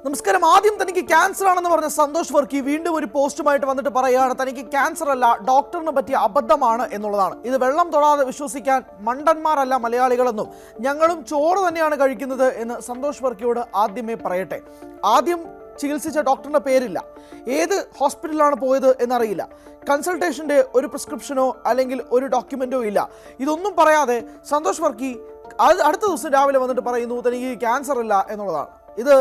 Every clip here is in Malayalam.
നമസ്കാരം. ആദ്യം തനിക്ക് ക്യാൻസർ ആണെന്ന് പറഞ്ഞ സന്തോഷ് വർക്കി വീണ്ടും ഒരു പോസ്റ്റുമായിട്ട് വന്നിട്ട് പറയുകയാണ് തനിക്ക് ക്യാൻസർ അല്ല, ഡോക്ടറിന് പറ്റിയ അബദ്ധമാണ് എന്നുള്ളതാണ്. ഇത് വെള്ളം തൊടാതെ വിശ്വസിക്കാൻ മണ്ടന്മാരല്ല മലയാളികളെന്നും ഞങ്ങളും ചോറ് തന്നെയാണ് കഴിക്കുന്നത് എന്ന് സന്തോഷ് വർക്കിയോട് ആദ്യമേ പറയട്ടെ. ആദ്യം ചികിത്സിച്ച ഡോക്ടറിൻ്റെ പേരില്ല, ഏത് ഹോസ്പിറ്റലിലാണ് പോയത് എന്നറിയില്ല, കൺസൾട്ടേഷൻ്റെ ഒരു പ്രിസ്ക്രിപ്ഷനോ അല്ലെങ്കിൽ ഒരു ഡോക്യുമെൻറ്റോ ഇല്ല. ഇതൊന്നും പറയാതെ സന്തോഷ് വർക്കി അടുത്ത ദിവസം രാവിലെ വന്നിട്ട് പറയുന്നു തനിക്ക് ക്യാൻസർ ഇല്ല എന്നുള്ളതാണ്. ഇത്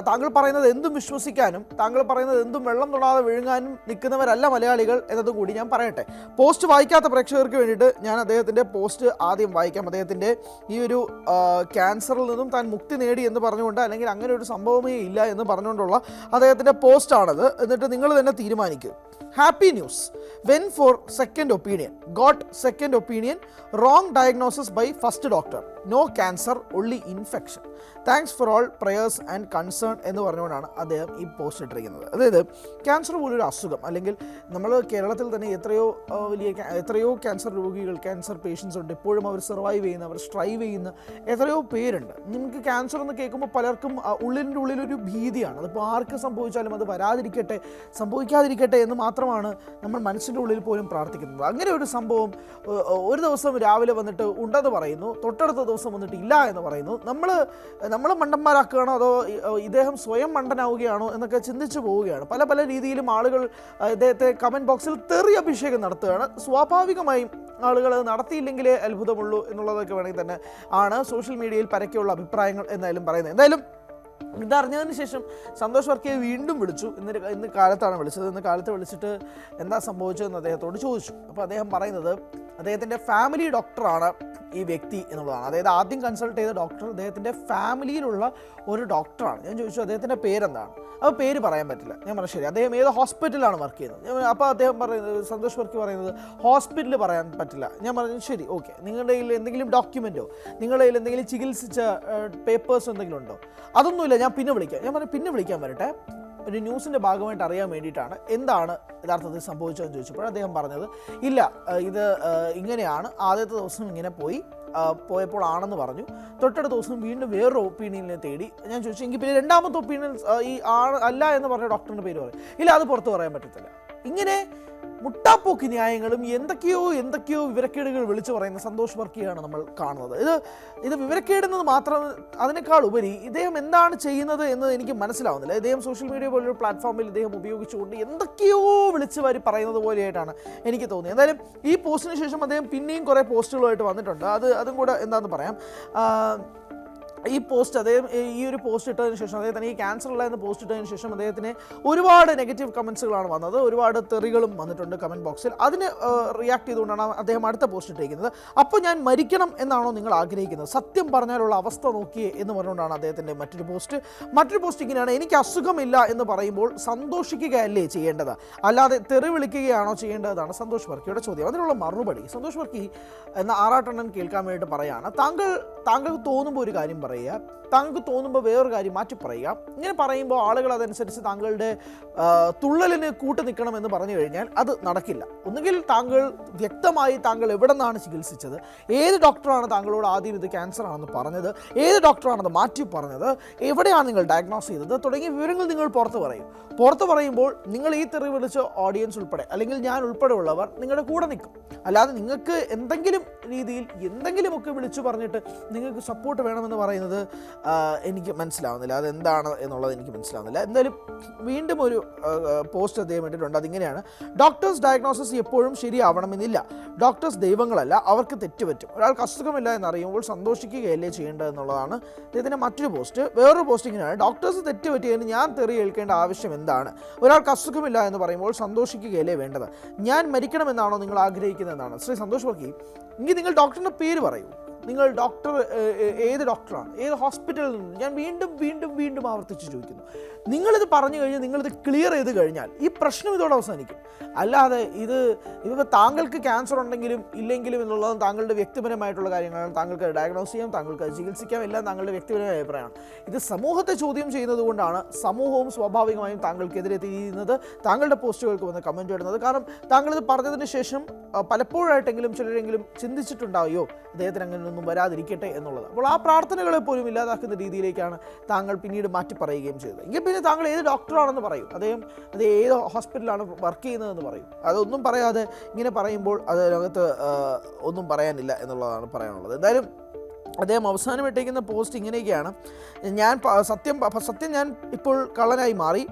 താങ്കൾ പറയുന്നത് എന്തും വിശ്വസിക്കാനും താങ്കൾ പറയുന്നത് എന്തും വെള്ളം തൊടാതെ വിഴുങ്ങാനും നിൽക്കുന്നവരല്ല മലയാളികൾ എന്നതും കൂടി ഞാൻ പറയട്ടെ. പോസ്റ്റ് വായിക്കാത്ത പ്രേക്ഷകർക്ക് വേണ്ടിയിട്ട് ഞാൻ അദ്ദേഹത്തിൻ്റെ പോസ്റ്റ് ആദ്യം വായിക്കാം. അദ്ദേഹത്തിൻ്റെ ഈ ഒരു ക്യാൻസറിൽ നിന്നും താൻ മുക്തി നേടി എന്ന് പറഞ്ഞുകൊണ്ട്, അല്ലെങ്കിൽ അങ്ങനെ ഒരു സംഭവമേ ഇല്ല എന്ന് പറഞ്ഞുകൊണ്ടുള്ള അദ്ദേഹത്തിൻ്റെ പോസ്റ്റാണത്. എന്നിട്ട് നിങ്ങൾ തന്നെ തീരുമാനിക്കുക. Happy news, went for second opinion, got second opinion, wrong diagnosis by first doctor, no cancer only infection, thanks for all prayers and concern എന്ന് പറഞ്ഞുകൊണ്ടാണ് അദ്ദേഹം ഈ പോസ്റ്റ് ഇട്ടിരിക്കുന്നത്. അതായത് ക്യാൻസർ പോലൊരു അസുഖം, അല്ലെങ്കിൽ നമ്മൾ കേരളത്തിൽ തന്നെ എത്രയോ ക്യാൻസർ രോഗികൾ, ക്യാൻസർ പേഷ്യൻസ് ഉണ്ട്. ഇപ്പോഴും അവർ സർവൈവ് ചെയ്യുന്ന, അവർ സ്ട്രൈവ് ചെയ്യുന്ന എത്രയോ പേരുണ്ട്. നിങ്ങൾക്ക് ക്യാൻസർ എന്ന് കേൾക്കുമ്പോൾ പലർക്കും ഉള്ളിൻ്റെ ഉള്ളിലൊരു ഭീതിയാണ്. അതിപ്പോൾ ആർക്ക് സംഭവിച്ചാലും അത് വരാതിരിക്കട്ടെ, സംഭവിക്കാതിരിക്കട്ടെ എന്ന് മാത്രമാണ് നമ്മൾ മനസ്സിൻ്റെ ഉള്ളിൽ പോലും പ്രാർത്ഥിക്കുന്നത്. അങ്ങനെ ഒരു സംഭവം ഒരു ദിവസം രാവിലെ വന്നിട്ട് ഉണ്ടെന്ന് പറയുന്നു, തൊട്ടടുത്ത ദിവസം വന്നിട്ട് ഇല്ല എന്ന് പറയുന്നു. നമ്മൾ മണ്ടന്മാരാക്കുകയാണോ അതോ ഇദ്ദേഹം സ്വയം മണ്ടനാവുകയാണോ എന്നൊക്കെ ചിന്തിച്ചു പോവുകയാണ്. പല രീതിയിലും ആളുകൾ ഇദ്ദേഹത്തെ കമൻറ്റ് ബോക്സിൽ തെറി അഭിഷേകം നടത്തുകയാണ്. സ്വാഭാവികമായും ആളുകൾ നടത്തിയില്ലെങ്കിലേ അത്ഭുതമുള്ളൂ എന്നുള്ളതൊക്കെ വേണമെങ്കിൽ തന്നെ ആണ് സോഷ്യൽ മീഡിയയിൽ പരക്കെയുള്ള അഭിപ്രായങ്ങൾ എന്നായാലും പറയുന്നത്. എന്തായാലും ഇതറിഞ്ഞതിന് ശേഷം സന്തോഷ് വർക്കിയെ വീണ്ടും വിളിച്ചു. ഇന്ന് കാലത്താണ് വിളിച്ചത്. ഇന്ന് കാലത്ത് വിളിച്ചിട്ട് എന്താ സംഭവിച്ചതെന്ന് അദ്ദേഹത്തോട് ചോദിച്ചു. അപ്പോൾ അദ്ദേഹം പറയുന്നത് അദ്ദേഹത്തിൻ്റെ ഫാമിലി ഡോക്ടറാണ് ഈ വ്യക്തി എന്നുള്ളതാണ്. അതായത് ആദ്യം കൺസൾട്ട് ചെയ്ത ഡോക്ടർ അദ്ദേഹത്തിൻ്റെ ഫാമിലിയിലുള്ള ഒരു ഡോക്ടറാണ്. ഞാൻ ചോദിച്ചു അദ്ദേഹത്തിൻ്റെ പേരെന്താണ്. അപ്പോൾ പേര് പറയാൻ പറ്റില്ല. ഞാൻ പറഞ്ഞു ശരി, അദ്ദേഹം ഏത് ഹോസ്പിറ്റലാണ് വർക്ക് ചെയ്യുന്നത്. അപ്പോൾ അദ്ദേഹം പറയുന്നത്, സന്തോഷ് വർക്കി പറയുന്നത് ഹോസ്പിറ്റൽ പറയാൻ പറ്റില്ല. ഞാൻ പറഞ്ഞു ശരി, ഓക്കെ, നിങ്ങളുടെ കയ്യിൽ എന്തെങ്കിലും ഡോക്യുമെൻറ്റോ, നിങ്ങളുടെ കയ്യിൽ എന്തെങ്കിലും ചികിത്സിച്ച പേപ്പേഴ്സോ എന്തെങ്കിലും ഉണ്ടോ? അതൊന്നുമില്ല, ഞാൻ പിന്നെ വിളിക്കാം. ഞാൻ പറഞ്ഞു പിന്നെ വിളിക്കാൻ വരട്ടെ, ഒരു ന്യൂസിൻ്റെ ഭാഗമായിട്ട് അറിയാൻ വേണ്ടിയിട്ടാണ് എന്താണ് യഥാർത്ഥത്തിൽ സംഭവിച്ചതെന്ന് ചോദിച്ചപ്പോൾ അദ്ദേഹം പറഞ്ഞത് ഇല്ല, ഇത് ഇങ്ങനെയാണ്, ആദ്യത്തെ ദിവസം ഇങ്ങനെ പോയപ്പോൾ ആണെന്ന് പറഞ്ഞു. തൊട്ടടുത്ത ദിവസം വീണ്ടും വേറൊരു ഒപ്പീനിയനെ തേടി. ഞാൻ ചോദിച്ചു എങ്കിൽ പിന്നെ രണ്ടാമത്തെ ഒപ്പീനിയൻ ഈ അല്ല എന്ന് പറഞ്ഞ ഡോക്ടറിൻ്റെ പേര് പറയും. ഇല്ല, അത് പുറത്ത് പറയാൻ പറ്റത്തില്ല. ഇങ്ങനെ മുട്ടാപ്പോക്ക് ന്യായങ്ങളും എന്തൊക്കെയോ വിവരക്കേടുകൾ വിളിച്ചു പറയുന്ന സന്തോഷ് വർക്കിയാണ് നമ്മൾ കാണുന്നത്. ഇത് വിവരക്കേടുന്നത് മാത്രം, അതിനേക്കാൾ ഉപരി ഇദ്ദേഹം എന്താണ് ചെയ്യുന്നത് എന്ന് എനിക്ക് മനസ്സിലാവുന്നില്ല. ഇദ്ദേഹം സോഷ്യൽ മീഡിയ പോലൊരു പ്ലാറ്റ്ഫോമിൽ ഇദ്ദേഹം ഉപയോഗിച്ചുകൊണ്ട് എന്തൊക്കെയോ വിളിച്ചു വാരി പറയുന്നത് പോലെയായിട്ടാണ് എനിക്ക് തോന്നിയത്. എന്തായാലും ഈ പോസ്റ്റിന് ശേഷം അദ്ദേഹം പിന്നെയും കുറേ പോസ്റ്റുകളുമായിട്ട് വന്നിട്ടുണ്ട്. അതും കൂടെ എന്താണെന്ന് പറയാം. ഈ പോസ്റ്റ് ഈ ഒരു പോസ്റ്റ് ഇട്ടതിന് ശേഷം അദ്ദേഹത്തിന് ഈ ക്യാൻസർ ഉള്ള എന്ന് പോസ്റ്റ് ഇട്ടതിന് ശേഷം അദ്ദേഹത്തിന് ഒരുപാട് നെഗറ്റീവ് കമൻസുകളാണ് വന്നത്, ഒരുപാട് തെറികളും വന്നിട്ടുണ്ട് കമൻറ്റ് ബോക്സിൽ. അതിന് റിയാക്ട് ചെയ്തുകൊണ്ടാണ് അദ്ദേഹം അടുത്ത പോസ്റ്റ് ഇട്ടിരിക്കുന്നത്. അപ്പോൾ ഞാൻ മരിക്കണം എന്നാണോ നിങ്ങൾ ആഗ്രഹിക്കുന്നത്, സത്യം പറഞ്ഞാലുള്ള അവസ്ഥ നോക്കിയേ എന്ന് പറഞ്ഞുകൊണ്ടാണ് അദ്ദേഹത്തിൻ്റെ മറ്റൊരു പോസ്റ്റ് ഇങ്ങനെയാണ്: എനിക്ക് അസുഖമില്ല എന്ന് പറയുമ്പോൾ സന്തോഷിക്കുകയല്ലേ ചെയ്യേണ്ടത്, അല്ലാതെ തെറി വിളിക്കുകയാണോ ചെയ്യേണ്ടതാണ് സന്തോഷ് വർക്കിയുടെ ചോദ്യം. അതിനുള്ള മറുപടി സന്തോഷ് വർക്കി എന്ന ആറാട്ടണ്ണൻ കേൾക്കാൻ വേണ്ടിയിട്ട് പറയുകയാണ്. താങ്കൾക്ക് തോന്നുമ്പോൾ ഒരു കാര്യം പറയുക, താങ്കൾക്ക് തോന്നുമ്പോൾ വേറൊരു കാര്യം മാറ്റി പറയുക. ഇങ്ങനെ പറയുമ്പോൾ ആളുകൾ അതനുസരിച്ച് താങ്കളുടെ തുള്ളലിന് കൂട്ടു നിൽക്കണമെന്ന് പറഞ്ഞു കഴിഞ്ഞാൽ അത് നടക്കില്ല. ഒന്നുകിൽ താങ്കൾ വ്യക്തമായി താങ്കൾ എവിടെ നിന്നാണ് ചികിത്സിച്ചത്, ഏത് ഡോക്ടറാണ് താങ്കളോട് ആദ്യം ഇത് ക്യാൻസർ ആണെന്ന് പറഞ്ഞത്, ഏത് ഡോക്ടറാണത് മാറ്റി പറഞ്ഞത്, എവിടെയാണ് നിങ്ങൾ ഡയഗ്നോസ് ചെയ്തത് തുടങ്ങിയ വിവരങ്ങൾ നിങ്ങൾ പുറത്ത് പറയുമ്പോൾ നിങ്ങൾ ഈ തെറി വിളിച്ച ഓഡിയൻസ് ഉൾപ്പെടെ, അല്ലെങ്കിൽ ഞാൻ ഉൾപ്പെടെ ഉള്ളവർ നിങ്ങളുടെ കൂടെ നിൽക്കും. അല്ലാതെ നിങ്ങൾക്ക് എന്തെങ്കിലും രീതിയിൽ എന്തെങ്കിലുമൊക്കെ വിളിച്ചു പറഞ്ഞിട്ട് നിങ്ങൾക്ക് സപ്പോർട്ട് വേണമെന്ന് പറയുന്നത് എനിക്ക് മനസ്സിലാവുന്നില്ല. അതെന്താണ് എന്നുള്ളത് എനിക്ക് മനസ്സിലാവുന്നില്ല. എന്തായാലും വീണ്ടും ഒരു പോസ്റ്റ് അദ്ദേഹം ഇട്ടിട്ടുണ്ട്. അതിങ്ങനെയാണ്: ഡോക്ടേഴ്സ് ഡയഗ്നോസിസ് എപ്പോഴും ശരിയാവണമെന്നില്ല, ഡോക്ടേഴ്സ് ദൈവങ്ങളല്ല, അവർക്ക് തെറ്റുപറ്റും, ഒരാൾക്ക് അസുഖമില്ല എന്നറിയുമ്പോൾ സന്തോഷിക്കുകയല്ലേ ചെയ്യേണ്ടത് എന്നുള്ളതാണ് അദ്ദേഹത്തിൻ്റെ മറ്റൊരു പോസ്റ്റ്. വേറൊരു പോസ്റ്റ് ഇങ്ങനെയാണ്: ഡോക്ടേഴ്സ് തെറ്റുപറ്റിയതിന് ഞാൻ തെറി ഏൽക്കേണ്ട ആവശ്യം എന്താണ്, ഒരാൾക്ക് അസുഖമില്ല എന്ന് പറയുമ്പോൾ സന്തോഷിക്കുകയല്ലേ വേണ്ടത്, ഞാൻ മരിക്കണമെന്നാണോ നിങ്ങൾ ആഗ്രഹിക്കുന്നതെന്നാണ്. ശ്രീ സന്തോഷ് വർക്കി, എങ്കിൽ നിങ്ങൾ ഡോക്ടറിൻ്റെ പേര് പറയൂ. നിങ്ങൾ ഡോക്ടർ ഏത് ഡോക്ടറാണ്, ഏത് ഹോസ്പിറ്റലിൽ നിന്ന്? ഞാൻ വീണ്ടും ആവർത്തിച്ച് ചോദിക്കുന്നു. നിങ്ങളിത് പറഞ്ഞു കഴിഞ്ഞാൽ, നിങ്ങളിത് ക്ലിയർ ചെയ്ത് കഴിഞ്ഞാൽ ഈ പ്രശ്നം ഇതോടെ അവസാനിക്കും. അല്ലാതെ ഇതിപ്പോൾ താങ്കൾക്ക് ക്യാൻസർ ഉണ്ടെങ്കിലും ഇല്ലെങ്കിലും എന്നുള്ളത് താങ്കളുടെ വ്യക്തിപരമായിട്ടുള്ള കാര്യങ്ങളാണ്. താങ്കൾക്ക് ഡയഗ്നോസ് ചെയ്യാം, താങ്കൾക്ക് ചികിത്സിക്കാം, എല്ലാം താങ്കളുടെ വ്യക്തിപരമായ അഭിപ്രായമാണ്. ഇത് സമൂഹത്തെ ചോദ്യം ചെയ്യുന്നത് കൊണ്ടാണ് സമൂഹവും സ്വാഭാവികമായും താങ്കൾക്കെതിരെ തിരിയുന്നത്, താങ്കളുടെ പോസ്റ്റുകൾക്ക് വന്ന് കമൻറ്റ് ഇടുന്നത്. കാരണം താങ്കളിത് പറഞ്ഞതിന് ശേഷം പലപ്പോഴായിട്ടെങ്കിലും ചിലരെങ്കിലും ചിന്തിച്ചിട്ടുണ്ടാവുകയോ അദ്ദേഹത്തിന് അങ്ങനെ ഒന്നും വരാതിരിക്കട്ടെ എന്നുള്ളത്. അപ്പോൾ ആ പ്രാർത്ഥനകളെ പോലും ഇല്ലാതാക്കുന്ന രീതിയിലേക്കാണ് താങ്കൾ പിന്നീട് മാറ്റി പറയുകയും ചെയ്തത്. എങ്കിൽ പിന്നെ താങ്കൾ ഏത് ഡോക്ടറാണെന്ന് പറയും, അത് ഏത് ഹോസ്പിറ്റലാണ് വർക്ക് ചെയ്യുന്നതെന്ന് പറയും. അതൊന്നും പറയാതെ ഇങ്ങനെ പറയുമ്പോൾ അതിനകത്ത് ഒന്നും പറയാനില്ല എന്നുള്ളതാണ് പറയാനുള്ളത്. എന്തായാലും അദ്ദേഹം അവസാനം ഇട്ടേക്കുന്ന പോസ്റ്റ് ഇങ്ങനെയൊക്കെയാണ്: സത്യം ഞാൻ ഇപ്പോൾ കള്ളനായി മാറി,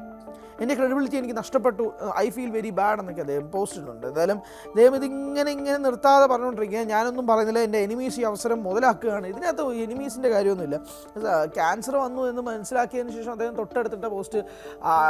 എൻ്റെ ക്രെഡിബിലിറ്റി എനിക്ക് നഷ്ടപ്പെട്ടു, ഐ ഫീൽ വെരി ബാഡ് എന്നൊക്കെ അദ്ദേഹം പോസ്റ്റ് ഇടുന്നുണ്ട്. എന്തായാലും അദ്ദേഹം ഇതിങ്ങനെ നിർത്താതെ പറഞ്ഞുകൊണ്ടിരിക്കുക. ഞാനൊന്നും പറയുന്നില്ല, എൻ്റെ എനിമീസ് ഈ അവസരം മുതലാക്കുകയാണ്. ഇതിനകത്ത് എനിമീസിൻ്റെ കാര്യമൊന്നുമില്ല. ക്യാൻസർ വന്നു എന്ന് മനസ്സിലാക്കിയതിന് ശേഷം അദ്ദേഹം തൊട്ടടുത്തിട്ട പോസ്റ്റ്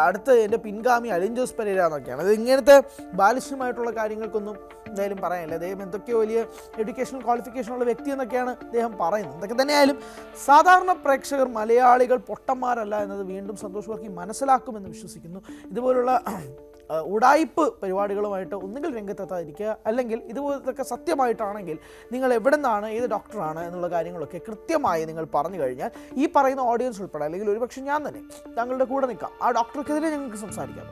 അടുത്ത എൻ്റെ പിൻഗാമി അലിൻ ജോസ് പെരേര എന്നൊക്കെയാണ്. അത് ഇങ്ങനത്തെ ബാലിഷ്യമായിട്ടുള്ള കാര്യങ്ങൾക്കൊന്നും എന്തായാലും പറയാനില്ല. അദ്ദേഹം എന്തൊക്കെയോ വലിയ എഡ്യൂക്കേഷണൽ ക്വാളിഫിക്കേഷനുള്ള വ്യക്തി എന്നൊക്കെയാണ് അദ്ദേഹം പറയുന്നത്. എന്തൊക്കെ തന്നെയായാലും സാധാരണ പ്രേക്ഷകർ മലയാളികൾ പൊട്ടന്മാരല്ല എന്നത് വീണ്ടും സന്തോഷ് വർക്കി മനസ്സിലാക്കുമെന്ന് വിശ്വസിക്കുന്നു. ഇതുപോലുള്ള ഉടായിപ്പ് പരിപാടികളുമായിട്ട് ഒന്നുകിൽ രംഗത്തെത്താതിരിക്കുക, അല്ലെങ്കിൽ ഇതുപോലത്തെ സത്യമായിട്ടാണെങ്കിൽ നിങ്ങൾ എവിടെ നിന്നാണ്, ഏത് ഡോക്ടറാണ് എന്നുള്ള കാര്യങ്ങളൊക്കെ കൃത്യമായി നിങ്ങൾ പറഞ്ഞു കഴിഞ്ഞാൽ ഈ പറയുന്ന ഓഡിയൻസ് ഉൾപ്പെടെ, അല്ലെങ്കിൽ ഒരുപക്ഷെ ഞാൻ തന്നെ താങ്കളുടെ കൂടെ നിൽക്കാം, ആ ഡോക്ടർക്കെതിരെ ഞങ്ങൾക്ക് സംസാരിക്കാം,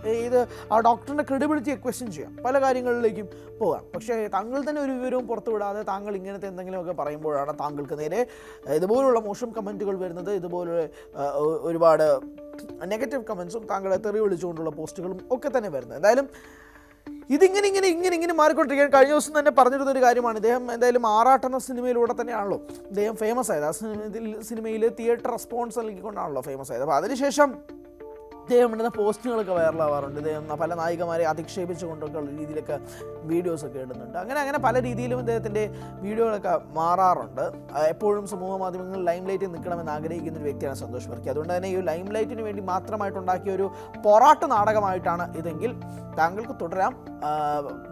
ആ ഡോക്ടറിൻ്റെ ക്രെഡിബിലിറ്റിയെ ക്വസ്റ്റ്യൻ ചെയ്യാം, പല കാര്യങ്ങളിലേക്കും പോകാം. പക്ഷേ താങ്കൾ തന്നെ ഒരു വിവരവും പുറത്തുവിടാതെ താങ്കൾ ഇങ്ങനത്തെ എന്തെങ്കിലുമൊക്കെ പറയുമ്പോഴാണ് താങ്കൾക്ക് നേരെ ഇതുപോലുള്ള മോശം കമൻറ്റുകൾ വരുന്നത്, ഇതുപോലെ ഒരുപാട് നെഗറ്റീവ് കമൻസും താങ്കളെ തെറി വിളിച്ചുകൊണ്ടുള്ള പോസ്റ്റുകളും ഒക്കെ തന്നെ വരുന്നത്. എന്തായാലും ഇതിങ്ങനെ മാറിക്കൊണ്ടിരിക്കാൻ കഴിഞ്ഞ ദിവസം തന്നെ പറഞ്ഞിരുന്നൊരു കാര്യമാണ്. ഇദ്ദേഹം എന്തായാലും ആറാട്ട് എന്ന സിനിമയിലൂടെ തന്നെയാണല്ലോ ഇദ്ദേഹം ഫേമസ് ആയത്. ആ സിനിമയിൽ തിയേറ്റർ റെസ്പോൺസ് നൽകിക്കൊണ്ടാണല്ലോ ഫേമസ് ആയത്. അപ്പോൾ അതിനുശേഷം ഇദ്ദേഹം ഇടുന്ന പോസ്റ്റുകളൊക്കെ വൈറലാവാറുണ്ട്. ഇദ്ദേഹം പല നായികമാരെ അധിക്ഷേപിച്ചുകൊണ്ടൊക്കെ ഉള്ള രീതിയിലൊക്കെ വീഡിയോസൊക്കെ ഇടുന്നുണ്ട്. അങ്ങനെ പല രീതിയിലും ഇദ്ദേഹത്തിൻ്റെ വീഡിയോകളൊക്കെ മാറാറുണ്ട്. എപ്പോഴും സമൂഹ മാധ്യമങ്ങളിൽ ലൈം ലൈറ്റിൽ നിൽക്കണമെന്ന് ആഗ്രഹിക്കുന്ന ഒരു വ്യക്തിയാണ് സന്തോഷ് വർക്കി. അതുകൊണ്ട് തന്നെ ഈ ലൈം ലൈറ്റിന് വേണ്ടി മാത്രമായിട്ടുണ്ടാക്കിയ ഒരു പൊറാട്ട് നാടകമായിട്ടാണ് ഇതെങ്കിൽ താങ്കൾക്ക് തുടരാം.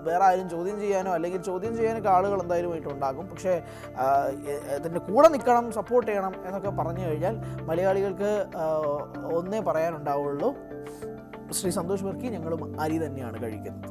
വേറെ ആരും ചോദ്യം ചെയ്യാനോ അല്ലെങ്കിൽ ചോദ്യം ചെയ്യാനൊക്കെ ആളുകൾ എന്തായാലും ആയിട്ടുണ്ടാകും. പക്ഷേ ഇതിൻ്റെ കൂടെ നിൽക്കണം, സപ്പോർട്ട് ചെയ്യണം എന്നൊക്കെ പറഞ്ഞു കഴിഞ്ഞാൽ മലയാളികൾക്ക് ഒന്നേ പറയാനുണ്ടാവുള്ളൂ: ശ്രീ സന്തോഷ് വർക്കി ഞങ്ങളും അരി തന്നെയാണ് കഴിക്കുന്നത്.